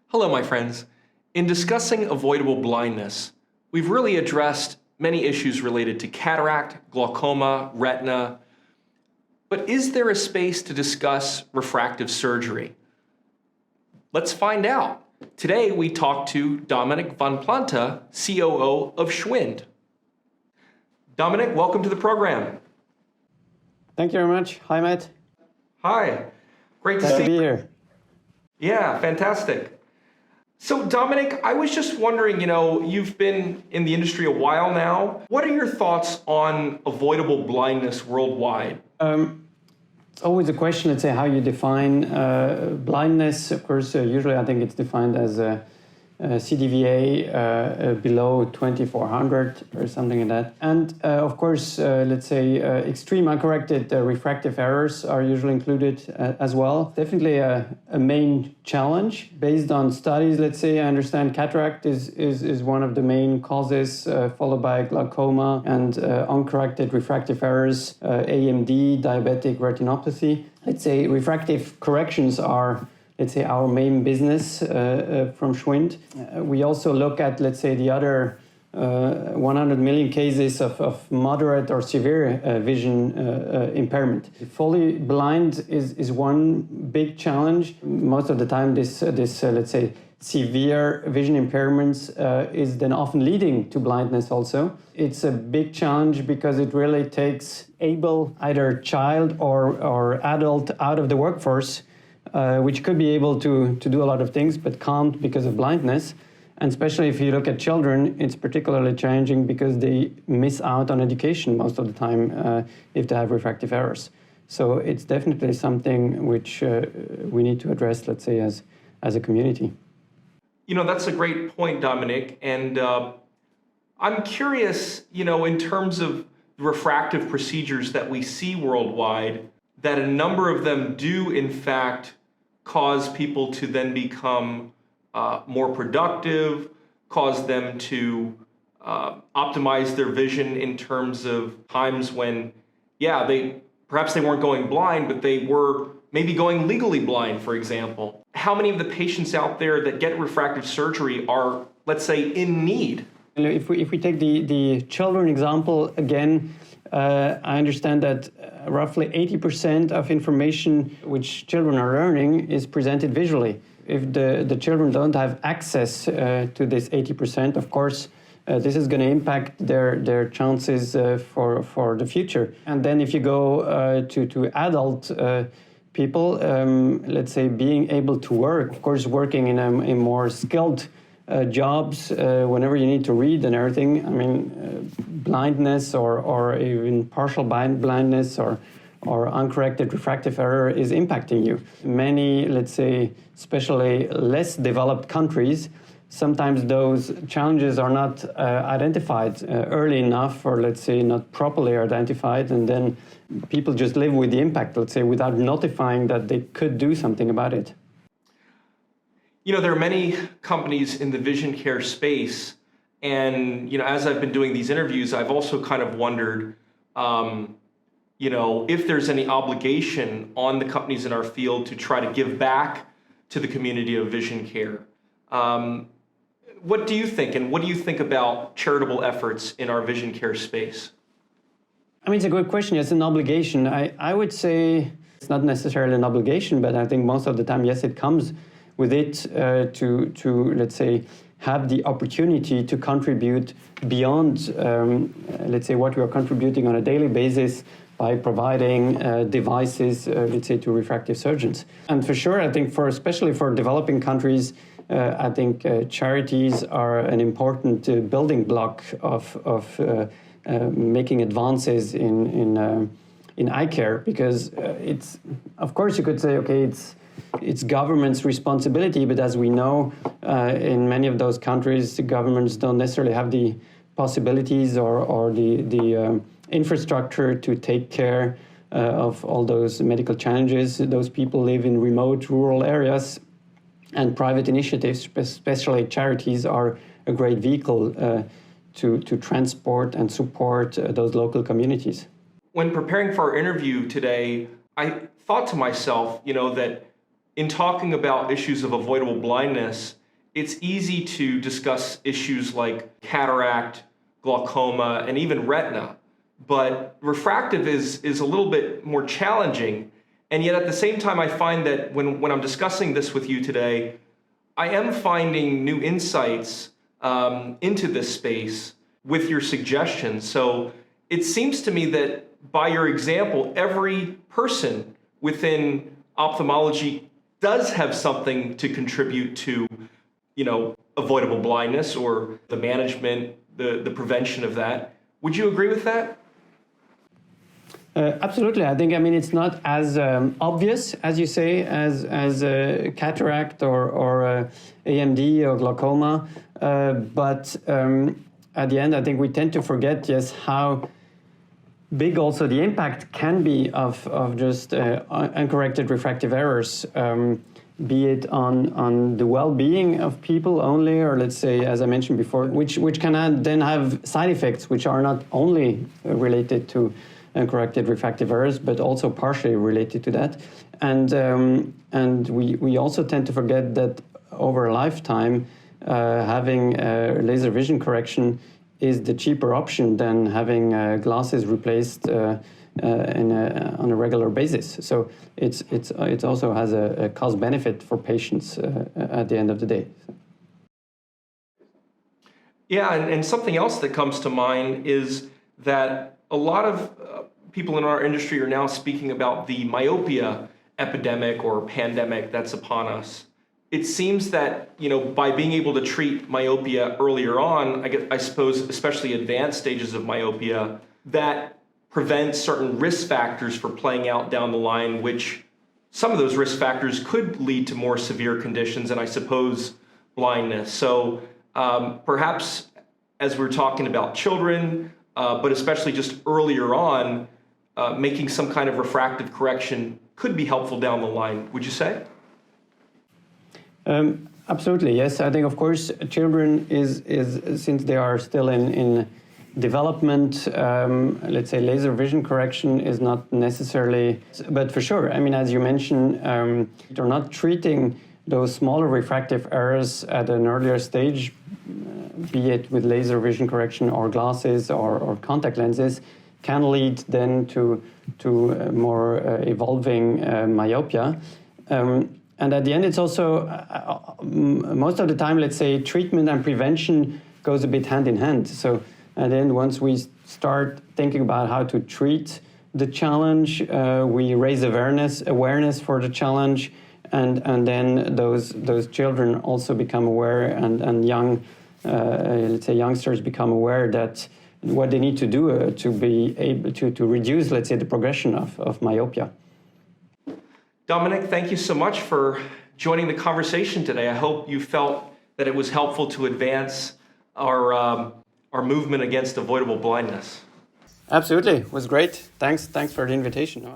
Hello, my friends. In discussing avoidable blindness, we've really addressed many issues related to cataract, glaucoma, retina. But is there a space to discuss refractive surgery? Let's find out. Today, we talk to Domenic von Planta, COO of SCHWIND. Domenic, welcome to the program. Thank you very much. Hi, Matt. Hi. Great to Glad see to be you. here. Yeah, fantastic. So Domenic, I was just wondering, you've been in the industry a while now. What are your thoughts on avoidable blindness worldwide? It's always a question, let's say, how you define blindness. Of course, usually I think it's defined as a CDVA below 2400 or something like that. And of course, let's say extreme uncorrected refractive errors are usually included as well. Definitely a main challenge. Based on studies, let's say, I understand cataract is one of the main causes, followed by glaucoma and uncorrected refractive errors, AMD, diabetic retinopathy. Let's say refractive corrections are, let's say, our main business from SCHWIND. We also look at, let's say, the other 100 million cases of moderate or severe vision impairment. Fully blind is one big challenge. Most of the time, this let's say, severe vision impairments is then often leading to blindness also. It's a big challenge because it really takes able either child or adult out of the workforce, which could be able to do a lot of things but can't because of blindness. And especially if you look at children, it's particularly challenging because they miss out on education most of the time if they have refractive errors. So it's definitely something which we need to address, let's say, as a community. That's a great point, Domenic. And I'm curious, in terms of the refractive procedures that we see worldwide, that a number of them do, in fact, cause people to then become more productive, cause them to optimize their vision in terms of times when, perhaps they weren't going blind, but they were maybe going legally blind, for example. How many of the patients out there that get refractive surgery are, let's say, in need? If we take the children example again, I understand that roughly 80% of information which children are learning is presented visually. If the children don't have access to this 80%, of course, this is going to impact their chances for the future. And then if you go to adult people, let's say being able to work, of course, working in more skilled jobs, whenever you need to read and everything, I mean, blindness or even partial blindness or uncorrected refractive error is impacting you. Many, let's say, especially less developed countries, sometimes those challenges are not identified early enough, or let's say not properly identified, and then people just live with the impact, let's say, without notifying that they could do something about it. There are many companies in the vision care space, and as I've been doing these interviews, I've also kind of wondered, if there's any obligation on the companies in our field to try to give back to the community of vision care. What do you think, and what do you think about charitable efforts in our vision care space? I mean, it's a good question. It's an obligation. I would say it's not necessarily an obligation, but I think most of the time, yes, it comes with it to let's say, have the opportunity to contribute beyond, let's say, what we are contributing on a daily basis by providing devices, let's say, to refractive surgeons. And for sure, I think especially for developing countries, I think charities are an important building block of making advances in in eye care, because it's, of course you could say, okay, it's government's responsibility, but as we know, in many of those countries, the governments don't necessarily have the possibilities or the infrastructure to take care of all those medical challenges. Those people live in remote rural areas, and private initiatives, especially charities, are a great vehicle to transport and support those local communities. When preparing for our interview today, I thought to myself, that in talking about issues of avoidable blindness, it's easy to discuss issues like cataract, glaucoma, and even retina. But refractive is a little bit more challenging. And yet at the same time, I find that when I'm discussing this with you today, I am finding new insights into this space with your suggestions. So it seems to me that by your example, every person within ophthalmology does have something to contribute to, avoidable blindness or the management, the prevention of that. Would you agree with that? Absolutely. I think, it's not as obvious, as you say, as cataract or AMD or glaucoma. But at the end, I think we tend to forget, yes, how big also the impact can be of just uncorrected refractive errors, be it on the well-being of people only, or let's say, as I mentioned before, which can then have side effects which are not only related to uncorrected refractive errors, but also partially related to that. And we also tend to forget that over a lifetime, having laser vision correction is the cheaper option than having glasses replaced on a regular basis. So it also has a cost benefit for patients at the end of the day. Yeah, and something else that comes to mind is that a lot of people in our industry are now speaking about the myopia epidemic or pandemic that's upon us. It seems that, by being able to treat myopia earlier on, I suppose, especially advanced stages of myopia, that prevents certain risk factors for playing out down the line, which some of those risk factors could lead to more severe conditions, and I suppose blindness. So perhaps as we're talking about children, but especially just earlier on, making some kind of refractive correction could be helpful down the line, would you say? Absolutely, yes. I think, of course, children is since they are still in development, let's say laser vision correction is not necessarily, but for sure, as you mentioned, they're not treating those smaller refractive errors at an earlier stage, be it with laser vision correction or glasses or contact lenses, can lead then to more evolving myopia. And at the end, it's also, most of the time, let's say, treatment and prevention goes a bit hand in hand. So at the end, once we start thinking about how to treat the challenge, we raise awareness for the challenge, and then those children also become aware, and young, let's say, youngsters become aware that what they need to do to be able to reduce, let's say, the progression of myopia. Domenic, thank you so much for joining the conversation today. I hope you felt that it was helpful to advance our movement against avoidable blindness. Absolutely, it was great. Thanks for the invitation.